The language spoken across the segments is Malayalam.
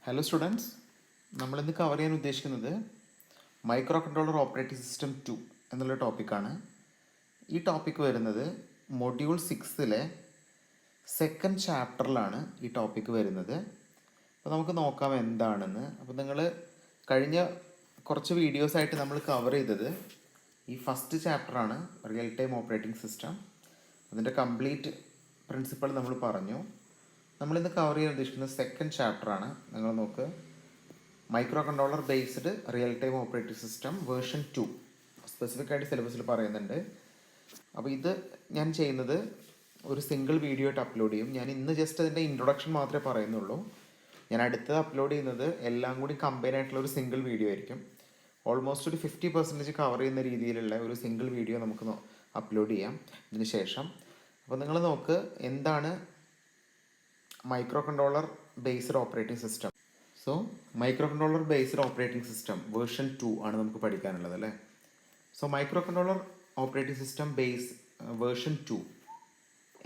ഹലോ സ്റ്റുഡൻസ്, നമ്മളിന്ന് കവർ ചെയ്യാൻ ഉദ്ദേശിക്കുന്നത് മൈക്രോ കൺട്രോളർ ഓപ്പറേറ്റിംഗ് സിസ്റ്റം 2 എന്നുള്ള ടോപ്പിക്കാണ്. ഈ ടോപ്പിക്ക് വരുന്നത് മൊഡ്യൂൾ 6-ലെ സെക്കൻഡ് ചാപ്റ്ററിലാണ് ഈ ടോപ്പിക്ക് വരുന്നത്. അപ്പോൾ നമുക്ക് നോക്കാം എന്താണെന്ന്. അപ്പോൾ നിങ്ങൾ കഴിഞ്ഞ കുറച്ച് വീഡിയോസായിട്ട് നമ്മൾ കവർ ചെയ്തത് ഈ ഫസ്റ്റ് ചാപ്റ്ററാണ്, റിയൽ ടൈം ഓപ്പറേറ്റിംഗ് സിസ്റ്റം. അതിൻ്റെ കംപ്ലീറ്റ് പ്രിൻസിപ്പൾ നമ്മൾ പറഞ്ഞു. നമ്മളിന്ന് കവർ ചെയ്യാൻ ഉദ്ദേശിക്കുന്നത് സെക്കൻഡ് ചാപ്റ്ററാണ്. നിങ്ങൾ നോക്ക്, micro controller based real time operating system version 2 specific ആയിട്ട് സിലബസിൽ പറയുന്നുണ്ട്. അപ്പോൾ ഇത് ഞാൻ ചെയ്യുന്നത് ഒരു സിംഗിൾ വീഡിയോ ആയിട്ട് അപ്ലോഡ് ചെയ്യും. ഞാൻ ഇന്ന് ജസ്റ്റ് അതിൻ്റെ ഇൻട്രൊഡക്ഷൻ മാത്രമേ പറയുന്നുള്ളൂ. ഞാൻ അടുത്തത് അപ്ലോഡ് ചെയ്യുന്നത് എല്ലാം കൂടി കമ്പൈൻ ആയിട്ടുള്ള ഒരു സിംഗിൾ വീഡിയോ ആയിരിക്കും. ഓൾമോസ്റ്റ് ഒരു 50% കവർ ചെയ്യുന്ന രീതിയിലുള്ള ഒരു സിംഗിൾ വീഡിയോ നമുക്ക് അപ്ലോഡ് ചെയ്യാം ഇതിന് ശേഷം. അപ്പോൾ നിങ്ങൾ നോക്ക്, എന്താണ് micro controller based operating system. So micro controller based operating system version 2 ആണ് നമുക്ക് പഠിക്കാനുള്ളത് അല്ലേ. So micro controller operating system base version 2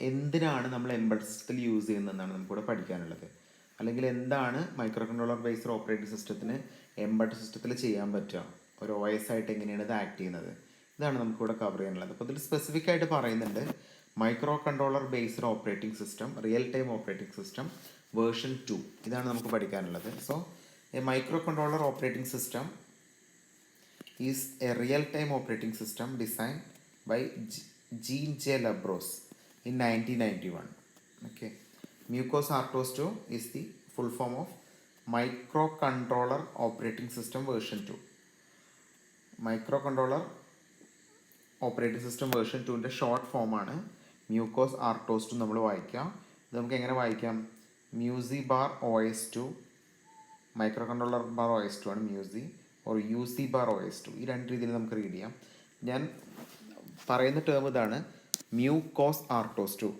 എന്തിനാണ് നമ്മൾ എംബഡ് സിസ്റ്റത്തിൽ യൂസ് ചെയ്യുന്നതെന്നാണ് നമുക്കിവിടെ പഠിക്കാനുള്ളത്. അല്ലെങ്കിൽ എന്താണ് മൈക്രോ കൺട്രോളർ ബേസ്ഡ് ഓപ്പറേറ്റിംഗ് സിസ്റ്റത്തിന് എംബഡ് സിസ്റ്റത്തിൽ ചെയ്യാൻ പറ്റുക, ഒരു OS ആയിട്ട് എങ്ങനെയാണ് ഇത് ആക്ട് ചെയ്യുന്നത്, ഇതാണ് നമുക്കിവിടെ കവർ ചെയ്യാനുള്ളത്. അപ്പോൾ ഇതിൽ സ്പെസിഫിക് ആയിട്ട് പറയുന്നുണ്ട് micro controller based operating system real time operating system version 2 ഇതാണ് നമുക്ക് പഠിക്കാനുള്ളത്. So a micro controller operating system is a real time operating system design by Jean J Labrosse in 1991. Okay, MuCos-R-TOS 2 is the full form of Microcontroller Operating System version 2. Microcontroller Operating System version 2ൻ്റെ ഷോർട്ട് ഫോമാണ് MuCos-R-TOS 2 നമ്മൾ വായിക്കാം. ഇത് നമുക്ക് എങ്ങനെ വായിക്കാം? Mu C bar OS2, micro controller bar OS2 ആണ് മ്യൂസി, ഓർ UC ബാർ OS2. ഈ രണ്ട് രീതിയിൽ നമുക്ക് റീഡ് ചെയ്യാം. ഞാൻ പറയുന്ന ടേം ഇതാണ്, MuCos-R-TOS 2.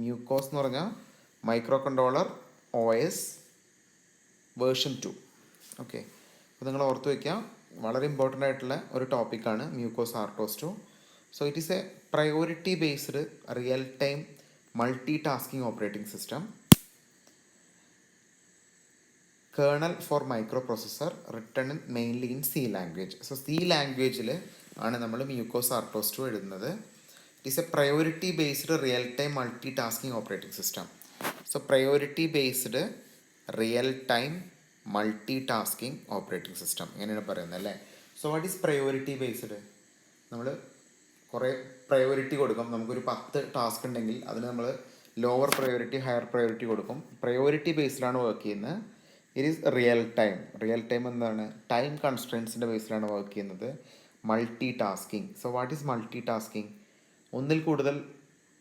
MuCos എന്ന് പറഞ്ഞാൽ micro controller OS version 2. Okay, അപ്പോൾ നിങ്ങൾ ഓർത്ത് വയ്ക്കാം, വളരെ ഇമ്പോർട്ടൻ്റ് ആയിട്ടുള്ള ഒരു ടോപ്പിക്കാണ് MuCos-R-TOS 2. So it is a priority based real time multitasking operating system, kernel for microprocessor, written mainly in C language. So C ലാംഗ്വേജിൽ ആണ് നമ്മൾ MuCos-R-TOS 2 എഴുതുന്നത്. It is a priority based real time multitasking operating system. So priority based real time multitasking operating system എങ്ങനെയാണ് പറയുന്നത് അല്ലേ. So what is priority based? നമ്മൾ കുറേ പ്രയോറിറ്റി കൊടുക്കും. നമുക്കൊരു 10 ടാസ്ക് ഉണ്ടെങ്കിൽ അതിന് നമ്മൾ ലോവർ പ്രയോറിറ്റി ഹയർ പ്രയോറിറ്റി കൊടുക്കും. പ്രയോറിറ്റി ബേസ്ഡിലാണ് വർക്ക് ചെയ്യുന്നത്. It is real time. Real time എന്താണ്? ടൈം കൺസ്ട്രെയിൻസിൻ്റെ ബേസിലാണ് വർക്ക് ചെയ്യുന്നത്. Multi tasking. So what is multi tasking? ഒന്നിൽ കൂടുതൽ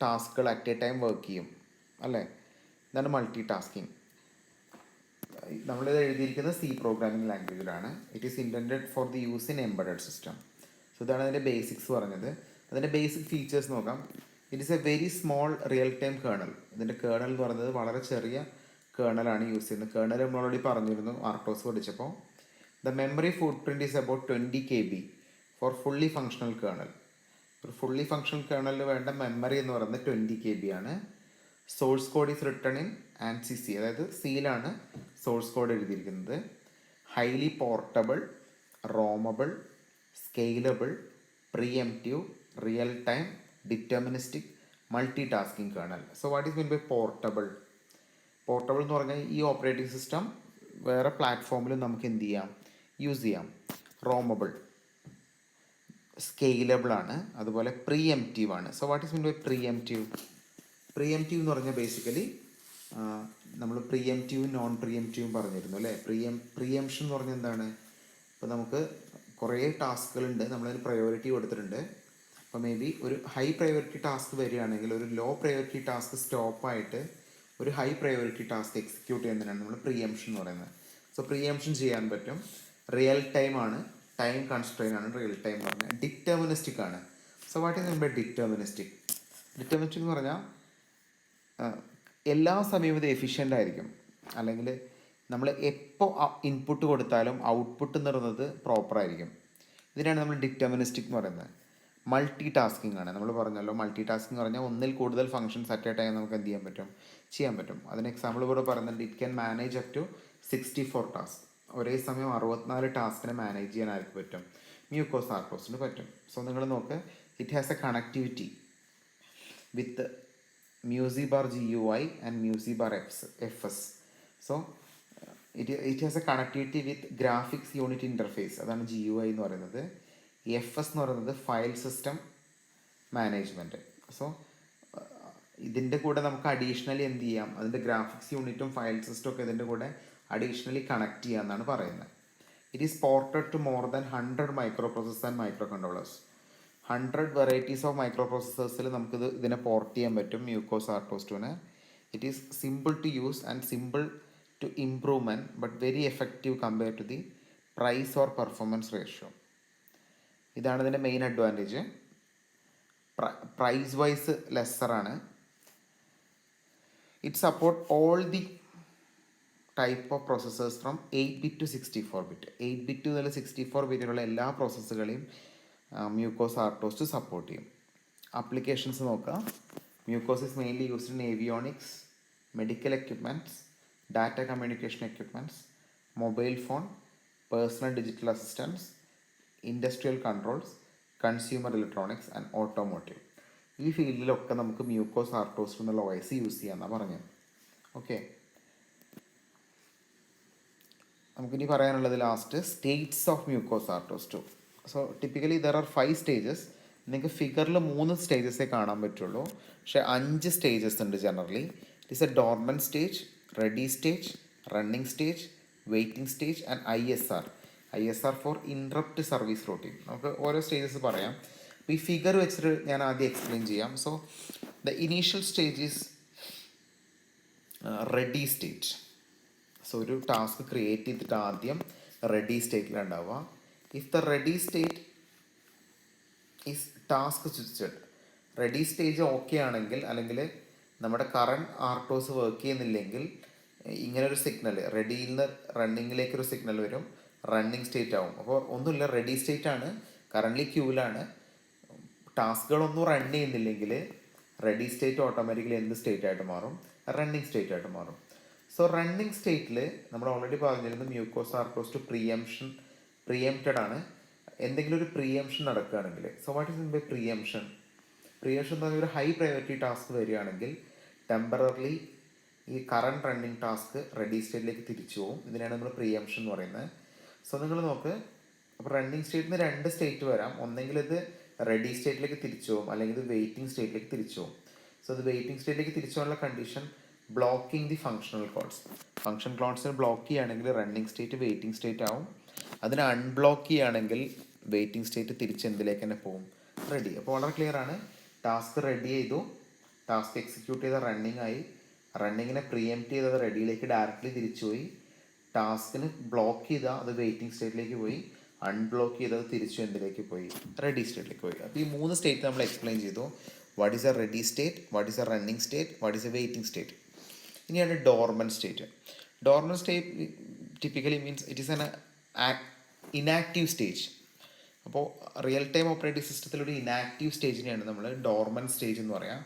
ടാസ്കുകൾ അറ്റ് എ ടൈം വർക്ക് ചെയ്യും അല്ലേ, ഇതാണ് മൾട്ടി ടാസ്കിങ്. നമ്മളിത് എഴുതിയിരിക്കുന്നത് C പ്രോഗ്രാമിംഗ് ലാംഗ്വേജിലാണ്. It is intended for the use in embedded system. So ഇതാണ് അതിൻ്റെ ബേസിക്സ് പറഞ്ഞത്. അതിൻ്റെ ബേസിക് ഫീച്ചേഴ്സ് നോക്കാം. It is a very small real time kernel. ഇതിൻ്റെ കേർണൽ എന്ന് പറയുന്നത് വളരെ ചെറിയ കേർണലാണ് യൂസ് ചെയ്യുന്നത്. കേർണൽ നമ്മൾ ഓൾറെഡി പറഞ്ഞിരുന്നു R-TOS പഠിച്ചപ്പോൾ. The memory footprint is about 20 KB for fully functional kernel. ഒരു ഫുള്ളി ഫങ്ഷണൽ കേർണലിൽ വേണ്ട മെമ്മറി എന്ന് പറയുന്നത് 20 KB ആണ്. Source code is written in ANSI C, അതായത് സിയിലാണ് സോഴ്സ് കോഡ് എഴുതിയിരിക്കുന്നത്. Highly portable, romable, scalable, preemptive, real time, deterministic, multi tasking kernel. So what is mean by portable? Portable എന്ന് പറഞ്ഞാൽ ഈ ഓപ്പറേറ്റിംഗ് സിസ്റ്റം വേറെ പ്ലാറ്റ്ഫോമിലും നമുക്ക് എന്ത് ചെയ്യാം, യൂസ് ചെയ്യാം. റോമബിൾ, സ്കെയിലബിൾ ആണ്, അതുപോലെ പ്രീഎംപ്റ്റീവ് ആണ്. So what is mean by preemptive? Preemptive എന്ന് പറഞ്ഞാൽ ബേസിക്കലി നമ്മൾ പ്രീഎംപ്റ്റീവും നോൺ പ്രീഎംപ്റ്റീവും പറഞ്ഞിരുന്നു അല്ലേ. പ്രീഎംഷൻ എന്ന് പറഞ്ഞാൽ എന്താണ്? ഇപ്പോൾ നമുക്ക് കുറേ ടാസ്കുകളുണ്ട്, നമ്മളതിന് പ്രയോറിറ്റി കൊടുത്തിട്ടുണ്ട്. അപ്പോൾ മേ ബി ഒരു ഹൈ പ്രയോറിറ്റി ടാസ്ക് വരികയാണെങ്കിൽ ഒരു ലോ പ്രയോറിറ്റി ടാസ്ക് സ്റ്റോപ്പായിട്ട് ഒരു ഹൈ പ്രയോറിറ്റി ടാസ്ക് എക്സിക്യൂട്ട് ചെയ്യുന്നതിനാണ് നമ്മൾ പ്രീഎംഷൻ എന്ന് പറയുന്നത്. സോ പ്രീഎംഷൻ ചെയ്യാൻ പറ്റും. റിയൽ ടൈം ആണ്, ടൈം കൺസ്ട്രെയിൻ ആണ് റിയൽ ടൈം എന്ന് പറഞ്ഞാൽ. ഡിറ്റർമിനിസ്റ്റിക് ആണ്. So what is mean by deterministic? Deterministic എന്ന് പറഞ്ഞാൽ എല്ലാ സമയവും ഇത് എഫിഷ്യൻ്റ് ആയിരിക്കും, അല്ലെങ്കിൽ നമ്മൾ എപ്പോൾ ഇൻപുട്ട് കൊടുത്താലും ഔട്ട്പുട്ട് എന്ന് പറയുന്നത് പ്രോപ്പറായിരിക്കും. ഇതിനാണ് നമ്മൾ ഡിറ്റർമിനിസ്റ്റിക് എന്ന് പറയുന്നത്. മൾട്ടി ടാസ്കിങ് ആണ്. നമ്മൾ പറഞ്ഞല്ലോ മൾട്ടി ടാസ്കിങ് പറഞ്ഞാൽ ഒന്നിൽ കൂടുതൽ ഫംഗ്ഷൻസ് അറ്റ് എ ടൈം നമുക്ക് എന്ത് ചെയ്യാൻ പറ്റും. അതിന് എക്സാമ്പിൾ ഇവിടെ പറയുന്നുണ്ട്, it can manage up to 64 task. ഒരേ സമയം 64 ടാസ്കിനെ മാനേജ് ചെയ്യാൻ ആർക്ക് പറ്റും? മ്യൂക്കോസാർക്കോസിന് പറ്റും. സോ നിങ്ങൾ നോക്ക്, it has a connectivity with mu C bar GUI and mu C bar FS. So it has a connectivity with graphics unit interface, അതാണ് GUI എന്ന് പറയുന്നത്. FS എന്ന് പറയുന്നത് ഫയൽ സിസ്റ്റം മാനേജ്മെൻറ്റ്. സോ ഇതിൻ്റെ കൂടെ നമുക്ക് അഡീഷണലി എന്ത് ചെയ്യാം, അതിൻ്റെ ഗ്രാഫിക്സ് യൂണിറ്റും ഫയൽ സിസ്റ്റം ഒക്കെ ഇതിൻ്റെ കൂടെ അഡീഷണലി കണക്ട് ചെയ്യാമെന്നാണ് പറയുന്നത്. It is ported to more than 100 micro processors and micro controllers. 100 varieties of micro പ്രോസസ്സേഴ്സിൽ നമുക്കിത് ഇതിനെ പോർട്ട് ചെയ്യാൻ പറ്റും മ്യൂക്കോസാർട്ടോസ്2ന്. It is simple to use and simple to improvement but very effective compare to the price or performance ratio. ഇതാണ് ഇതിൻ്റെ മെയിൻ അഡ്വാൻറ്റേജ്. പ്രൈസ് വൈസ് ലെസ്സറാണ്. It support all the type of processors from 8-bit to 64-bit. 8-bit മുതൽ 64-bit എല്ലാ പ്രോസസ്സുകളെയും മ്യൂക്കോസാർട്ടോസ് സപ്പോർട്ട് ചെയ്യും. ആപ്ലിക്കേഷൻസ് നോക്കാം. MuCOS is mainly used in avionics, medical equipments, data communication equipments, mobile phone, personal digital assistance, industrial controls, consumer electronics and automotive. ഈ ഫീൽഡിലൊക്കെ നമുക്ക് മ്യൂക്കോസാർട്ടോസ് എന്നുള്ള OS യൂസ് ചെയ്യാമെന്നാണ് പറഞ്ഞത്. ഓക്കെ, നമുക്കിനി പറയാനുള്ളത് ലാസ്റ്റ് സ്റ്റേറ്റ്സ് ഓഫ് മ്യൂക്കോസാർട്ടോസ്2. So typically there are 5 stages. നിങ്ങൾക്ക് ഫിഗറിൽ 3 സ്റ്റേജസേ കാണാൻ പറ്റുള്ളൂ, പക്ഷേ 5 സ്റ്റേജസ് ഉണ്ട് generally. It is a dormant stage, ready stage, running stage, waiting stage and ISR for interrupt service routine. നമുക്ക് ഓരോ സ്റ്റേജസ് പറയാം. അപ്പോൾ ഈ ഫിഗർ വെച്ചിട്ട് ഞാൻ ആദ്യം എക്സ്പ്ലെയിൻ ചെയ്യാം. So the initial stage is ready stage. So ഒരു ടാസ്ക് ക്രിയേറ്റ് ചെയ്തിട്ട് ആദ്യം റെഡി സ്റ്റേറ്റിലുണ്ടാവുക. If the ready state is task switched, ready stage okay ആണെങ്കിൽ, അല്ലെങ്കിൽ നമ്മുടെ കറണ്ട് ആർട്ടോസ് വർക്ക് ചെയ്യുന്നില്ലെങ്കിൽ ഇങ്ങനൊരു സിഗ്നൽ, റെഡിയിൽ നിന്ന് റണ്ണിങ്ങിലേക്കൊരു സിഗ്നൽ വരും, റണ്ണിങ് സ്റ്റേറ്റ് ആവും. അപ്പോൾ ഒന്നുമില്ല, റെഡി സ്റ്റേറ്റ് ആണ്, കറൻ്റ്ലി ക്യൂവിലാണ്, ടാസ്കുകളൊന്നും റൺ ചെയ്യുന്നില്ലെങ്കിൽ റെഡി സ്റ്റേറ്റ് ഓട്ടോമാറ്റിക്കലി എന്ത് സ്റ്റേറ്റ് ആയിട്ട് മാറും? റണ്ണിങ് സ്റ്റേറ്റ് ആയിട്ട് മാറും. സോ റണ്ണിങ് സ്റ്റേറ്റിൽ നമ്മൾ ഓൾറെഡി പറഞ്ഞിരുന്നു മ്യൂക്കോസാർട്ടോസ് പ്രിയംപ്റ്റഡ് ആണ്. എന്തെങ്കിലും ഒരു പ്രിയംഷൻ നടക്കുകയാണെങ്കിൽ, so what is mean by preemption എന്ന് പറഞ്ഞാൽ ഒരു ഹൈ പ്രയോറിറ്റി ടാസ്ക് വരികയാണെങ്കിൽ ടെമ്പററിലി ഈ കറണ്ട് റണ്ണിങ് ടാസ്ക് റെഡി സ്റ്റേറ്റിലേക്ക് തിരിച്ചു പോകും. ഇതിനാണ് നമ്മൾ പ്രിയംഷൻ എന്ന് പറയുന്നത്. സോ നിങ്ങൾ നോക്ക്, അപ്പോൾ റണ്ണിങ് സ്റ്റേറ്റിൽ നിന്ന് 2 സ്റ്റേറ്റ് വരാം. ഒന്നെങ്കിൽ ഇത് റെഡി സ്റ്റേറ്റിലേക്ക് തിരിച്ചു പോകും, അല്ലെങ്കിൽ ഇത് വെയിറ്റിംഗ് സ്റ്റേറ്റിലേക്ക് തിരിച്ചു പോകും. സോ ഇത് വെയിറ്റിംഗ് സ്റ്റേറ്റിലേക്ക് തിരിച്ചു പോകാനുള്ള condition blocking the functional codes. Function കോഡ്സിന് ബ്ലോക്ക് ചെയ്യുകയാണെങ്കിൽ റണ്ണിങ് സ്റ്റേറ്റ് വെയിറ്റിംഗ് സ്റ്റേറ്റ് ആവും. അതിനെ അൺബ്ലോക്ക് ചെയ്യുകയാണെങ്കിൽ വെയിറ്റിംഗ് സ്റ്റേറ്റ് തിരിച്ച് എന്തിലേക്ക് തന്നെ പോകും? റെഡി. അപ്പോൾ വളരെ ക്ലിയർ ആണ്. ടാസ്ക് റെഡി ചെയ്തു, ടാസ്ക് എക്സിക്യൂട്ട് ചെയ്ത റണ്ണിങ് ആയി, റണ്ണിങ്ങിനെ പ്രിയംപ്റ്റ് ചെയ്തത് റെഡിയിലേക്ക് ഡയറക്റ്റ്ലി തിരിച്ചുപോയി, ടാസ്കിന് ബ്ലോക്ക് ചെയ്താൽ അത് വെയിറ്റിംഗ് സ്റ്റേറ്റിലേക്ക് പോയി, അൺബ്ലോക്ക് ചെയ്തത് തിരിച്ചു എന്തിലേക്ക് പോയി? റെഡി സ്റ്റേറ്റിലേക്ക് പോയി. അപ്പോൾ ഈ 3 സ്റ്റേറ്റ് നമ്മൾ എക്സ്പ്ലെയിൻ ചെയ്തു. What is a ready state, what is a running state, what is a waiting state. ഇനിയാണ് dormant state. Dormant state typically means it is an inactive stage. അപ്പോൾ റിയൽ ടൈം ഓപ്പറേറ്റിംഗ് സിസ്റ്റത്തിലൊരു ഇനാക്റ്റീവ് സ്റ്റേജിനെയാണ് നമ്മൾ ഡോർമൻ സ്റ്റേജ് എന്ന് പറയാം.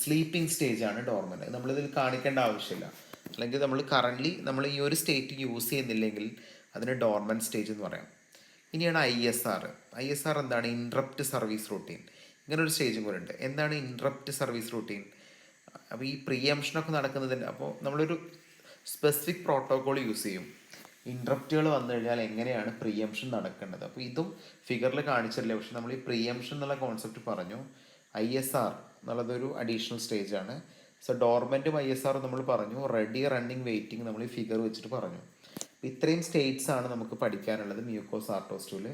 സ്ലീപ്പിംഗ് സ്റ്റേജാണ് ഡോർമൻ. നമ്മളിതിൽ കാണിക്കേണ്ട ആവശ്യമില്ല. അല്ലെങ്കിൽ നമ്മൾ ഈ ഒരു സ്റ്റേറ്റ് യൂസ് ചെയ്യുന്നില്ലെങ്കിൽ അതിന് ഡോർമൻ സ്റ്റേജ് എന്ന് പറയാം. ഇനിയാണ് ISR എന്താണ്? Interrupt service routine. ഇങ്ങനൊരു സ്റ്റേജും കൂടെ ഉണ്ട്. എന്താണ് ഇൻറപ്റ്റ് സർവീസ് റൂട്ടീൻ? അപ്പോൾ ഈ പ്രിയംഷനൊക്കെ നടക്കുന്നതിൻ്റെ, അപ്പോൾ നമ്മളൊരു സ്പെസിഫിക് പ്രോട്ടോക്കോൾ യൂസ് ചെയ്യും. ഇൻറപ്റ്റുകൾ വന്നു കഴിഞ്ഞാൽ എങ്ങനെയാണ് പ്രിയംഷൻ നടക്കേണ്ടത്. അപ്പോൾ ഇതും ഫിഗറിൽ കാണിച്ചിട്ടില്ല, പക്ഷെ നമ്മൾ ഈ പ്രിയംഷൻ എന്നുള്ള കോൺസെപ്റ്റ് പറഞ്ഞു. ISR എന്നുള്ളതൊരു അഡീഷണൽ സ്റ്റേജാണ്. സോ ഡോർമെൻറ്റും ISR നമ്മൾ പറഞ്ഞു, റെഡി, റണ്ണിങ്, വെയിറ്റിംഗ് നമ്മൾ ഈ ഫിഗർ വെച്ചിട്ട് പറഞ്ഞു. അപ്പോൾ ഇത്രയും സ്റ്റേറ്റ്സ് ആണ് നമുക്ക് പഠിക്കാനുള്ളത് മ്യൂക്കോസാർട്ടോസ്2ൽ.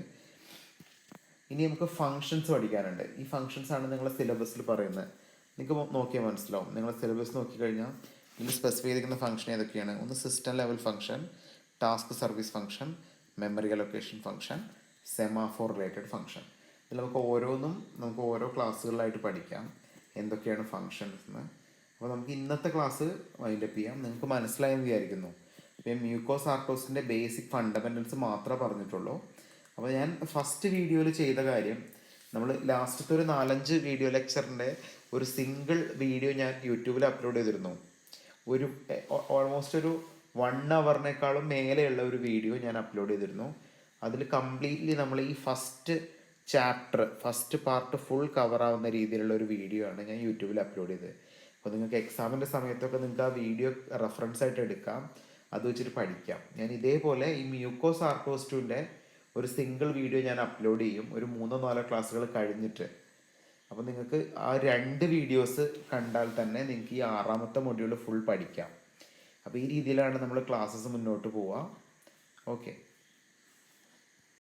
ഇനി നമുക്ക് ഫങ്ഷൻസ് പഠിക്കാനുണ്ട്. ഈ ഫങ്ഷൻസ് ആണ് നിങ്ങളുടെ സിലബസിൽ പറയുന്നത്. നിങ്ങൾക്ക് നോക്കിയാൽ മനസ്സിലാവും. നിങ്ങളുടെ സിലബസ് നോക്കിക്കഴിഞ്ഞാൽ ഇതിൽ സ്പെസിഫൈ ചെയ്തിരിക്കുന്ന ഫംഗ്ഷൻ ഏതൊക്കെയാണ്? ഒന്ന് system level function, task service function, memory allocation function, semaphore related function. ഇതിൽ നമുക്ക് ഓരോ ക്ലാസ്സുകളിലായിട്ട് പഠിക്കാം എന്തൊക്കെയാണ് ഫങ്ഷൻസ് എന്ന്. അപ്പോൾ നമുക്ക് ഇന്നത്തെ ക്ലാസ് വൈൻഡപ്പ് ചെയ്യാം. നിങ്ങൾക്ക് മനസ്സിലായെന്ന് വിചാരിക്കുന്നു. അപ്പോൾ മ്യൂക്കോസാർട്ടോസിൻ്റെ ബേസിക് ഫണ്ടമെൻറ്റൽസ് മാത്രമേ പറഞ്ഞിട്ടുള്ളൂ. അപ്പോൾ ഞാൻ ഫസ്റ്റ് വീഡിയോയിൽ ചെയ്ത കാര്യം നമ്മൾ ലാസ്റ്റത്തെ ഒരു 4-5 വീഡിയോ ലെക്ചറിൻ്റെ ഒരു സിംഗിൾ വീഡിയോ ഞാൻ യൂട്യൂബിൽ അപ്ലോഡ് ചെയ്തിരുന്നു. ഒരു ഓൾമോസ്റ്റ് ഒരു 1 അവറിനേക്കാളും മേലെയുള്ള ഒരു വീഡിയോ ഞാൻ അപ്ലോഡ് ചെയ്തിരുന്നു. അതിൽ കംപ്ലീറ്റ്ലി നമ്മൾ ഈ ഫസ്റ്റ് പാർട്ട് ഫുൾ കവറാവുന്ന രീതിയിലുള്ള ഒരു വീഡിയോ ആണ് ഞാൻ യൂട്യൂബിൽ അപ്ലോഡ് ചെയ്തത്. അപ്പോൾ നിങ്ങൾക്ക് എക്സാമിൻ്റെ സമയത്തൊക്കെ നിങ്ങൾക്ക് ആ വീഡിയോ റെഫറൻസ് ആയിട്ട് എടുക്കാം, അത് വെച്ചിട്ട് പഠിക്കാം. ഞാൻ ഇതേപോലെ ഈ മ്യൂക്കോസാർക്കോസ്റ്റൂൻ്റെ ഒരു സിംഗിൾ വീഡിയോ ഞാൻ അപ്ലോഡ് ചെയ്യും ഒരു 3-4 ക്ലാസ്സുകൾ കഴിഞ്ഞിട്ട്. അപ്പോൾ നിങ്ങൾക്ക് ആ 2 വീഡിയോസ് കണ്ടാൽ തന്നെ നിങ്ങൾക്ക് ഈ 6ാമത്തെ മൊഡ്യൂൾ ഫുൾ പഠിക്കാം. അപ്പോൾ ഈ രീതിയിലാണ് നമ്മൾ ക്ലാസ്സസ് മുന്നോട്ട് പോവുക. ഓക്കെ.